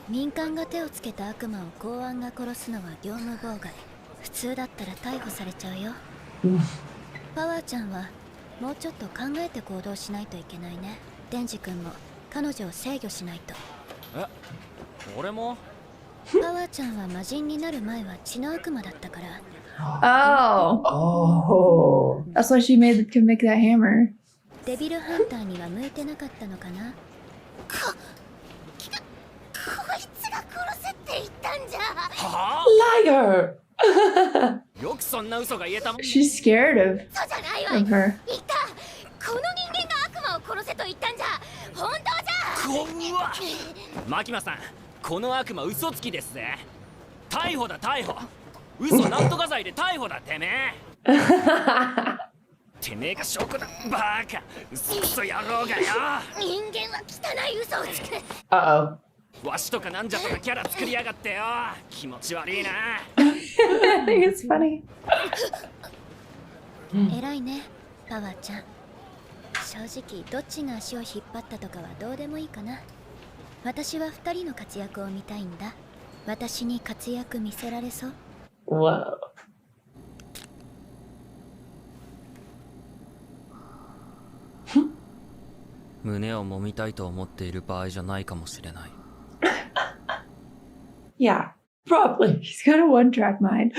民間が手をつけた悪魔を公安が殺すのは業務妨害。普通だったら逮捕されちゃうよ。パワーちゃんはもうちょっと考えて行動しないといけないね。デンジ君も彼女を制御しないと。え、俺も？パワーちゃんは魔人になる前は血の悪魔だったから。Oh. That's why she could make that hammer. デビルハンターには向いてなかったのかな。こいつが殺せって言ったんじゃ。はLiar! あ？よくそんな嘘が言えたもん。 She's scared of そうじゃないわ。 her. 言った。この人間が悪魔を殺せと言ったんじゃ。本当じゃ。こんわ。マキマさん、この悪魔嘘つきですぜ。逮捕だ逮捕。嘘なんとか罪で逮捕だてめえ。てめえが証拠だバカ。嘘野郎がよ。人間は汚い嘘をつく。Uh-oh. わしとかなんじゃとかキャラ作りやがってよ。気持ち悪いな。I think it's funny. 偉いね、パワーちゃん。正直どっちが足を引っ張ったとかはどうでもいいかな。私は二人の活躍を見たいんだ。私に活躍見せられそう？ Whoa. 胸を揉みたいと思っている場合じゃないかもしれない。Yeah, probably. He's got a one-track mind.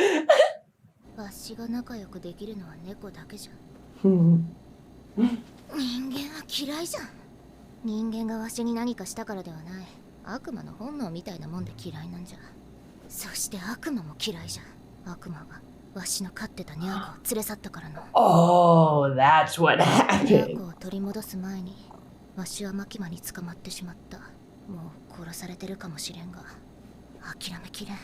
わしが仲良くできるのは猫だけじゃん。 Hmm. 人間は嫌いじゃん。人間がわしに何かしたからではない。悪魔の本能みたいなもんで嫌いなんじゃ。そして悪魔も嫌いじゃん。悪魔がわしの飼ってたニャーコを連れ去ったからの。 Oh, that's what ニャー happened. コを取り戻す前にわしはマキマに捕まってしまった。もう殺されてるかもしれんが諦めきれん。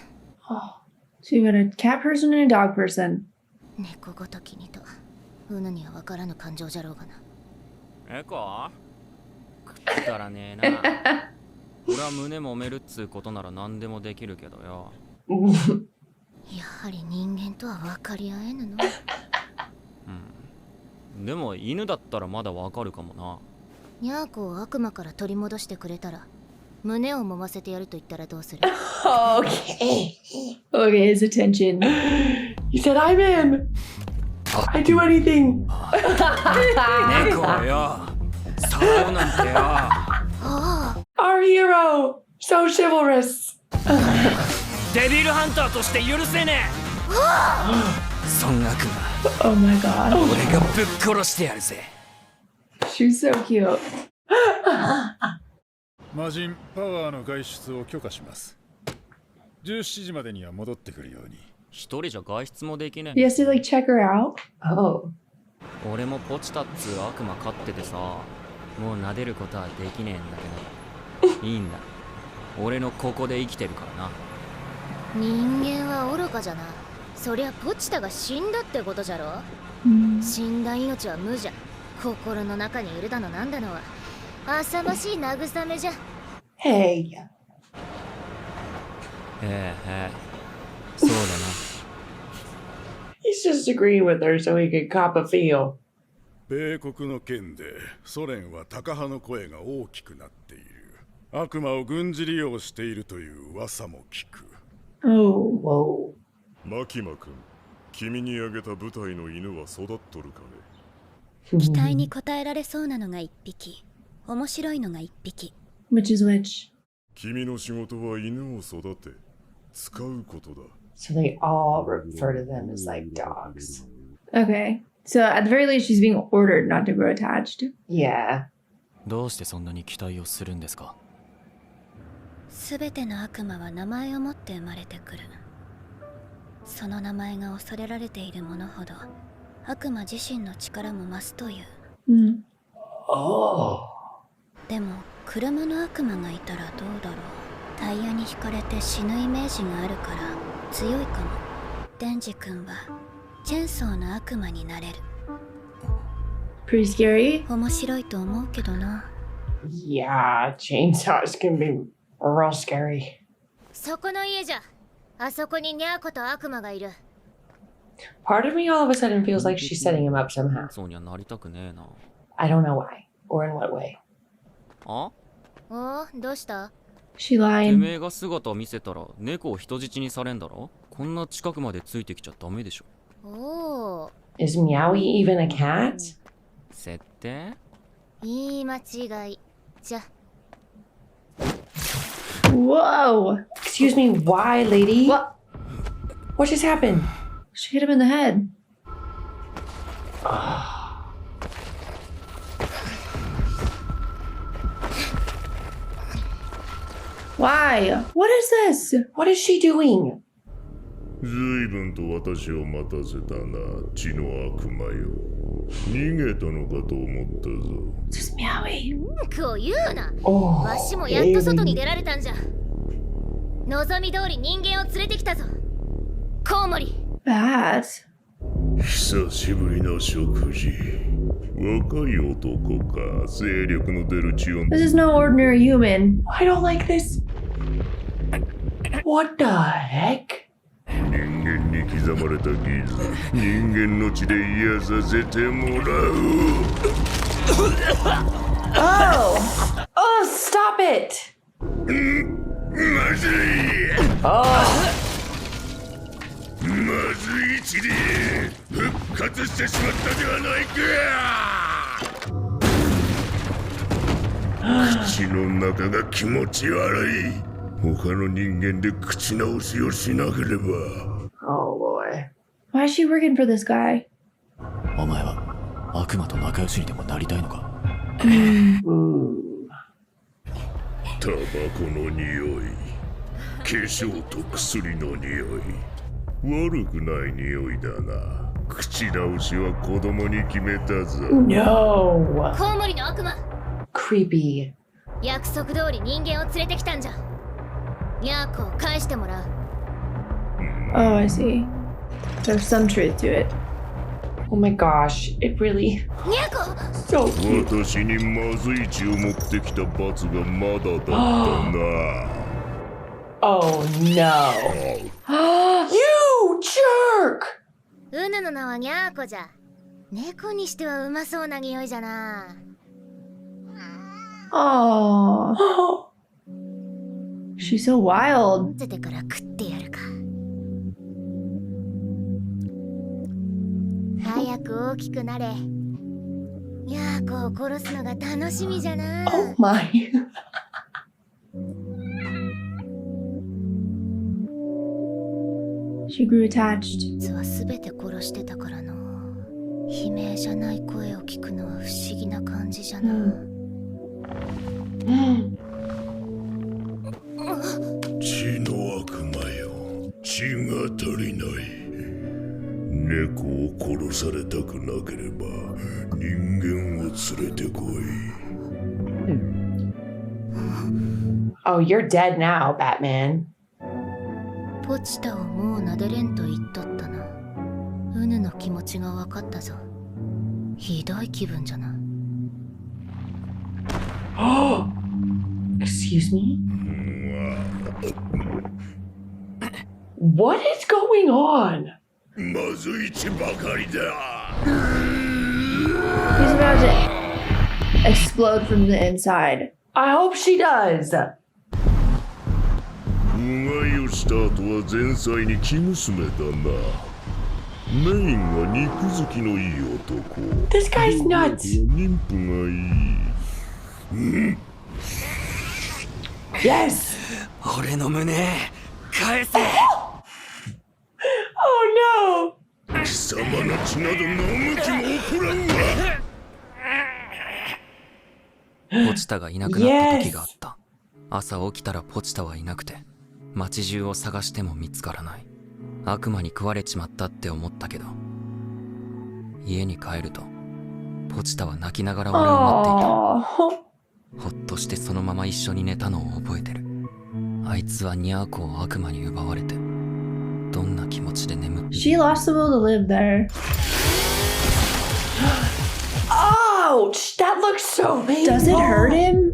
Oh. So you got a cat person and a dog person. 猫ごときにとうぬには分からぬ感情じゃろうがな。えか？くだらねえな。俺は胸揉めるっつうことなら何でもできるけどよ。やはり人間とは分かり合えぬの。うん。でも犬だったらまだわかるかもな。ニャーコを悪魔から取り戻してくれたら胸を揉ませてやると言ったらどうする？ Okay. Okay, his attention. He said, I'm in. I do anything. 猫よ。触るなんてよ。Our hero. So chivalrous. デビルハンターとして許せねえ。そん悪魔。 Oh my god. 俺がぶっ殺してやるぜ。 She's so cute. 魔人パワーの外出を許可します。17時までには戻ってくるように。一人じゃ外出もできね He え。 has to like check her out. Oh. 俺もポチタっつう悪魔飼っててさ、もう撫でることはできねえんだけどいいんだ。俺のここで生きてるからな。人間は愚かじゃな。そりゃポチタが死んだってことじゃろ。死んだ命は無じゃ。心の中にいるだのなんだのは浅ましい慰めじゃ。 Hey. そうだな。 He's just agreeing with her so he can cop a feel. 米国の件でソ連はタカ派の声が大きくなっている。悪魔を軍事利用しているという噂も聞く。 Oh, whoa. マキマ君、君にあげた部隊の犬は育っとるかね。期待に応えられそうなのが1匹、面白いのが1匹。 Which is which? 君の仕事は犬を育て、使うことだ。 So they all refer to them as like dogs. Okay. So at the very least, she's being ordered not to grow attached. Yeah. どうしてそんなに期待をするんですか？すべての悪魔は名前を持って生まれてくる。その名前が恐れられているものほど悪魔自身の力も増すという。Oh. でも車の悪魔がいたらどうだろう。タイヤに引かれて死ぬイメージがあるから強いかも。デンジ君はチェンソーの悪魔になれる。 Pretty scary. 面白いと思うけどな。 Yeah, chainsaws can be real scary. そこの家じゃ。あそこにニャーコと悪魔がいる。 Part of me all of a sudden feels like she's setting him up somehow. そうにはなりたくねえな。 I don't know why or in what way. あ？おお、どうした？ She て lying. めえが姿を見せたら猫を人質にされんだろ。こんな近くまでついてきちゃダメでしょ。おお、 Is Meowy even a cat? 設定？言い間違い。じゃ、 Whoa! Excuse me, why, lady? What? What just happened? She hit him in the head. Why? What is this? What is she doing? 随分と私を待たせたな、血の悪魔よ。逃げたのかと思ったぞ。 This is Meowy. 文句を言うな。 Oh, わしもやっと外に出られたんじゃ。望み通り人間を連れてきたぞ。コウモリ。 bad. 久しぶりの食事。若い男か、精力の出る血を。 This is no ordinary human. I don't like this. What the heck? 人間に刻まれた傷、人間の血で癒させてもらう。 Oh! Oh, stop it! まずい。まずい血で復活してしまったではないか。口の中が気持ち悪い。他の人間で口直しをしなければ。 Oh boy. Why is she working for this guy? お前は悪魔と仲良しにでもなりたいのか？タバコの匂い、化粧と薬の匂い、悪くない匂いだな。口直しは子供に決めたぞ。 No! コウモリの悪魔。 Creepy. 約束通り人間を連れてきたんじゃ。ニャーコを返してもらう。 Oh, I see. There's some truth to it. Oh my gosh, it really ニャーコ。 so cute. 私にまずい血を持ってきた罰がまだだったな。 Oh no. You jerk! うぬの名はニャーコじゃ。猫にしてはうまそうな匂いじゃな。 Oh. She's so wild. 捨ててから食ってやるか。早く大きくなれ。ニャーコを殺すのが楽しみじゃな。 Oh my. She grew attached. 実は全て殺してたからな。悲鳴じゃない声を聞くのは不思議な感じじゃな。血の悪魔よ、血が足りない。猫を殺されたくなければ人間を連れてこい。 Oh, you're dead now, Batman. ポチタをもう撫でれんと言っとったな。うぬの気持ちが分かったぞ。ひどい気分じゃな。 Excuse me? What is going on? まずい血ばかりだ。 He's about to explode from the inside. I hope she does. うがいをした後は前妻に生娘だな。メインは肉好きのいい男。 This guy's nuts. 妊婦がいい。Yes. 俺の胸返せ。 Oh no. 貴様の血など飲む気も起こらんわ。ポチタがいなくなった時があった。朝起きたらポチタはいなくて、街中を探しても見つからない。悪魔に食われちまったって思ったけど、家に帰るとポチタは泣きながら俺を待っていた。 Oh. ほっとしてそのまま一緒に寝たのを覚えてる。あいつはニャーコを悪魔に奪われて、どんな気持ちで眠って。 She lost the will to live there. Ouch! That looks so painful. Does it hurt him?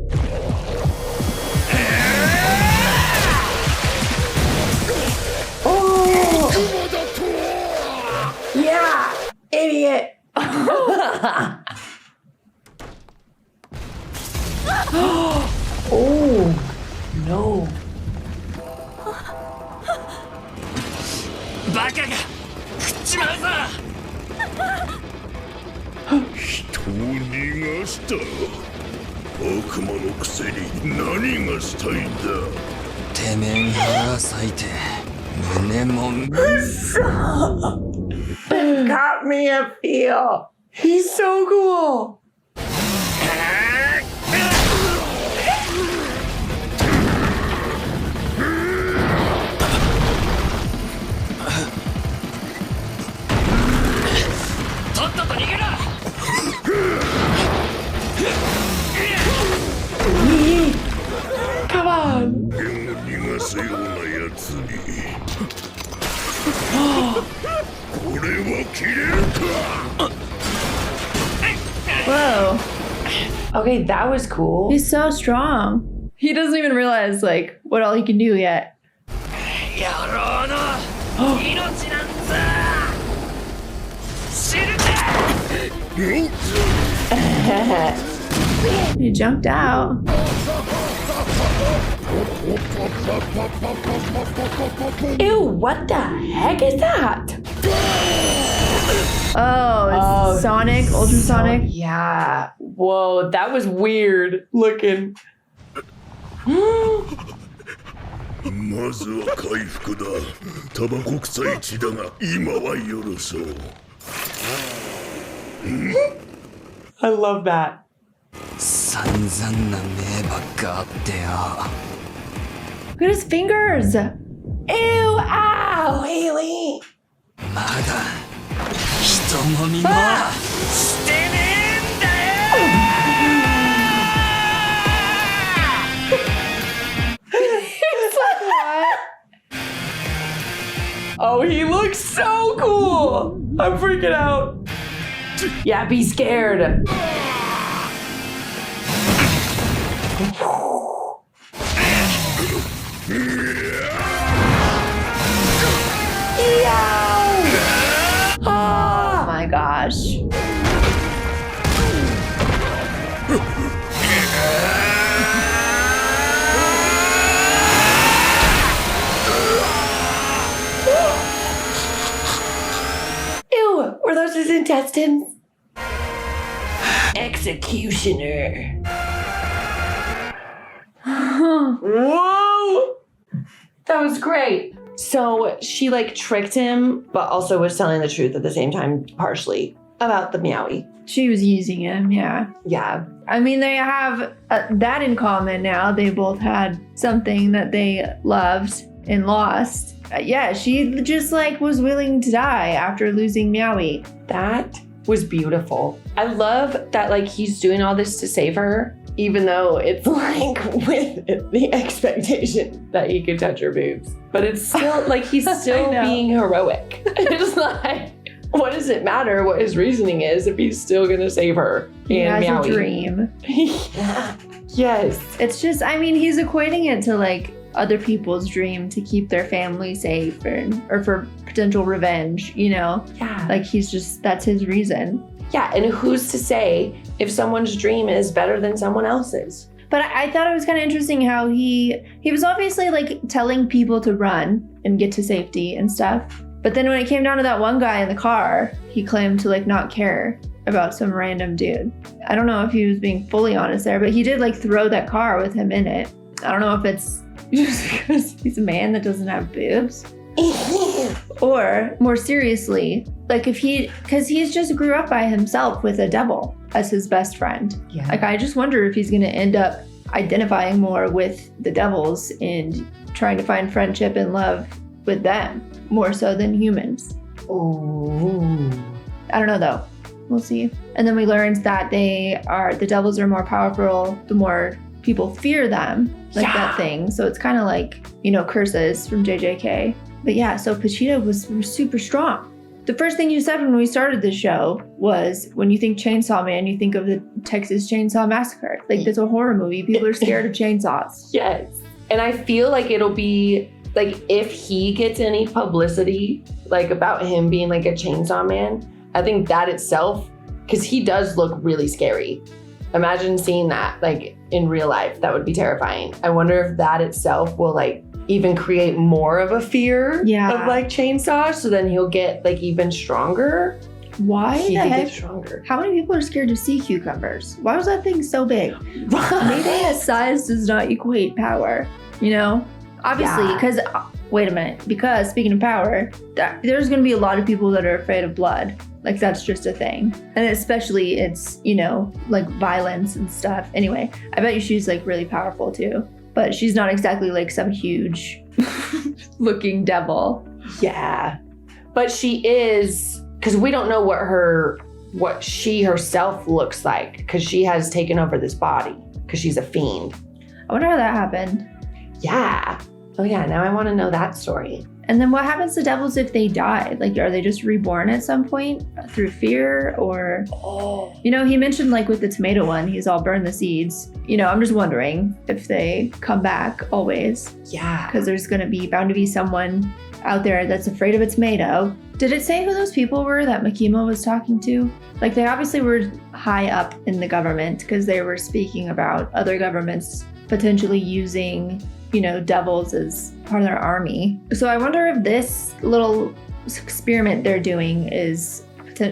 バカが食っちまうぞ。人を逃がした。悪魔のくせに何がしたいんだ。てめえに腹裂いて胸も Got me a feel. He's so cool. Come on. 逃がすようなやつにこれは切れるか。 Whoa. Okay, that was cool. He's so strong. He doesn't even realize like what all he can do yet. 野郎の命なんざ知るか。 He jumped out. Ew, what the heck is that? Oh, it's Sonic, ultrasonic. Yeah. Whoa, that was weird looking. まずは回復だ。タバコ臭い血だが今はよろそう。 I love that. 散々な目ばっかあってよ。 Look at his fingers. Ew, ow, Haley. まだ人もみもしてねえんだよ。 Oh, he looks so cool. I'm freaking out. Yeah, be scared. Oh my gosh. Ew, were those his intestines? Executioner. Whoa! That was great. So she like tricked him, but also was telling the truth at the same time, partially, about the Meowy. She was using him, yeah. Yeah. I mean, they have that in common now. They both had something that they loved and lost. Yeah, she just like was willing to die after losing Meowy. That was beautiful. I love that like he's doing all this to save her, even though it's like with the expectation that he could touch her boobs. But it's still like he's still being heroic. It's like, what does it matter what his reasoning is if he's still gonna save her? He and has Meowy? a dream. Yes. It's just, I mean, he's equating it to like other people's dream to keep their family safe or for potential revenge, you know? Yeah. Like he's just, that's his reason. Yeah, and who's to say if someone's dream is better than someone else's? But I thought it was kind of interesting how he was obviously like telling people to run and get to safety and stuff. But then when it came down to that one guy in the car, he claimed to like not care about some random dude. I don't know if he was being fully honest there, but he did like throw that car with him in it. I don't know if it's just because he's a man that doesn't have boobs. Or more seriously, like because he's just grew up by himself with a devil as his best friend. Yeah. Like I just wonder if he's gonna end up identifying more with the devils and trying to find friendship and love with them more so than humans. Ooh. I don't know though. We'll see. And then we learned that the devils are more powerful the more people fear them, like that thing. So it's kind of like, you know, curses from JJK. But yeah, so Pachita was super strong. The first thing you said when we started the show was when you think Chainsaw Man, you think of the Texas Chainsaw Massacre. Like that's a horror movie. People are scared of chainsaws. Yes. And I feel like it'll be like if he gets any publicity like about him being like a chainsaw man, I think that itself, because he does look really scary. Imagine seeing that like in real life. That would be terrifying. I wonder if that itself will like even create more of a fear Yeah. of like chainsaw. So then he'll get like even stronger. Why He the could heck? get stronger. How many people are scared of sea cucumbers? Why was that thing so big? Maybe size does not equate power, you know? Obviously, Yeah. because, wait a minute, because speaking of power, there's going to be a lot of people that are afraid of blood. Like, that's just a thing. And especially it's, you know, like violence and stuff. Anyway, I bet you she's like really powerful too. But she's not exactly like some huge looking devil. Yeah. But she is, because we don't know what she herself looks like, because she has taken over this body, because she's a fiend. I wonder how that happened. Yeah. Oh yeah, now I want to know that story. And then what happens to devils if they die? Like, are they just reborn at some point through fear or, you know, he mentioned like with the tomato one, he's all burned the seeds. You know, I'm just wondering if they come back always, Yeah. because there's going to be bound to be someone out there that's afraid of a tomato. Did it say who those people were that Makima was talking to? Like, they obviously were high up in the government because they were speaking about other governments potentially using, you know, devils as part of their army. So I wonder if this little experiment they're doing is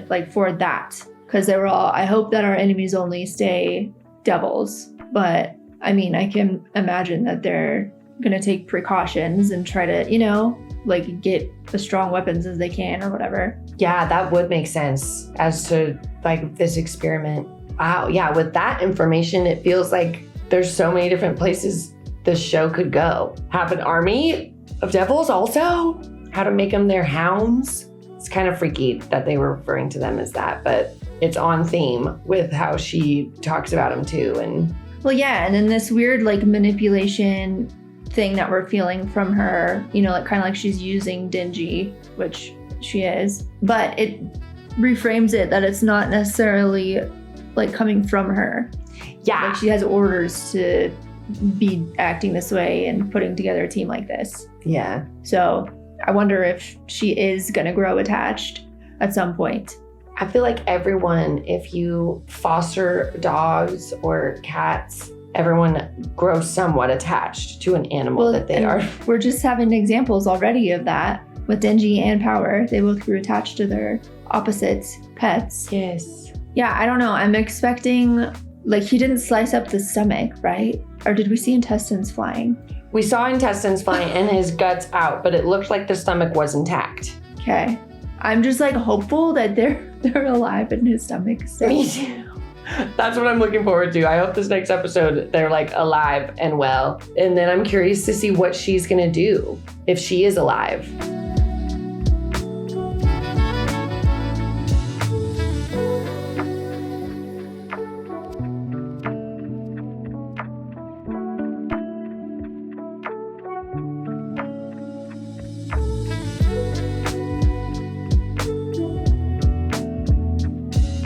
like for that, because they were all, I hope that our enemies only stay devils. But I mean, I can imagine that they're gonna take precautions and try to, you know, like get as strong weapons as they can or whatever. Yeah, that would make sense as to like this experiment. Wow. Yeah. With that information, it feels like there's so many different places this show could go. Have an army of devils also? How to make them their hounds? It's kind of freaky that they were referring to them as that, but it's on theme with how she talks about them too. And well, yeah, and then this weird like manipulation thing that we're feeling from her, you know, like kind of like she's using Denji, which she is, but it reframes it that it's not necessarily like coming from her. yeah, Like she has orders to be acting this way and putting together a team like this. yeah. So I wonder if she is going to grow attached at some point. I feel like everyone, if you foster dogs or cats, everyone grows somewhat attached to an animal that they and are. We're just having examples already of that with Denji and Power. They both grew attached to their opposite pets. Yes. Yeah, I don't know. I'm expecting, like, he didn't slice up the stomach, right? Or did we see intestines flying? We saw intestines flying and his guts out, but it looked like the stomach was intact. Okay. I'm just like hopeful that they're alive in his stomach. So. Me too. That's what I'm looking forward to. I hope this next episode they're like alive and well. And then I'm curious to see what she's gonna do if she is alive.